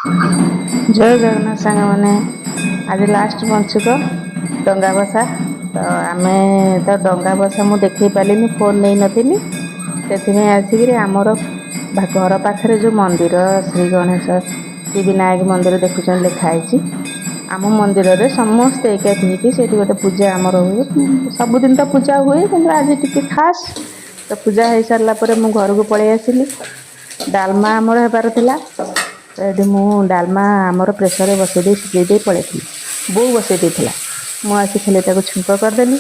जय जगन्नाथ सांग मैंने आज लास्ट पंचुक डंगा बसा तो आमे तो डंगा बसा मुझे देखे पारे फोन नहीं नी से आसिक आमर घर पाखे जो मंदिर श्री गणेश श्री विनायक मंदिर देखुं लिखाई आम मंदिर रे समस्ते एकाठी होती गोटे पूजा आमर हुए सबुदिन तो पूजा हुए कि आज टी खास तो पूजा हो सारापर मु घर को पलि आसिली डालमा आमर होबार थिला तो मु डालमा आमर प्रेसर बसई सिझे पलि बो बसई देला मुझे खाली छुंक करदेली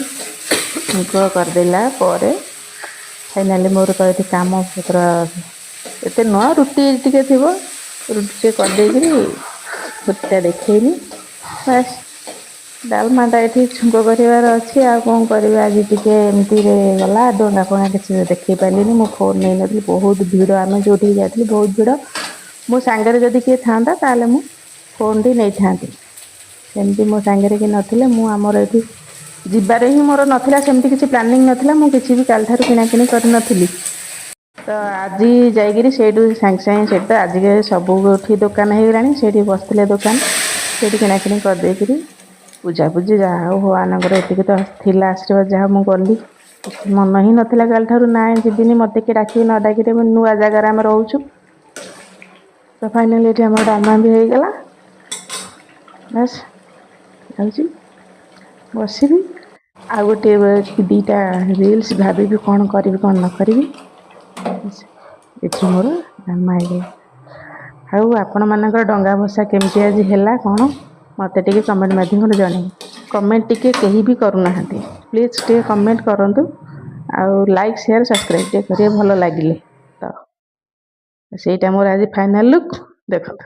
छुंक करदेला फाइनाली मोर तो ये कम पत्र एत नुह रुटी टी थी रुटी करदे रुटीटा देखनी बस डालमाटा ये छुंक करार अच्छी आ कौन कर आज टी एमती गला डंगा फंगा किसी देखे पारे मो फोन नहीं नी बहुत भिड़ आम जो जाती बहुत भिड़ मो सांगे जदि किए था मु फोन टी नहीं था सेमती मो सांगे कि नथिले मु आमर ये जीवार ही मोर नाला सेमती किसी प्लानिंग नाला मुझे भी काल ठार किणाकिणी कर नथिली तो आज जाइए सागे सागे तो आज सबुठी दुकान हो गलानी से बसते दुकान से किणाकिणी करदे पूजा पूजी जहाँ भगवान ये तो थिला आशीर्वाद जहाँ मुझे गली मन ही नाला काल ठार ना जीविनी मत कि डाक न डाक नुआ जगार आम रोचु तो फाइनाली ये आम डालमा भी हो गला बस जाऊँगी बसबी आ गोटे दीटा रिल्स भाभी कौन करी कौन न करी ये मोर डालमा हो आउ आपण मानकर डंगा भसा केमती आज है कौन मत टे कमेंट मध्यम जन कमेंट टी कहीं भी करूना प्लीज टे कमेंट करूँ आउ लाइक शेयर सब्सक्राइब टे करें भल लगे तो सेटा मोर आज फाइनल लुक देखो।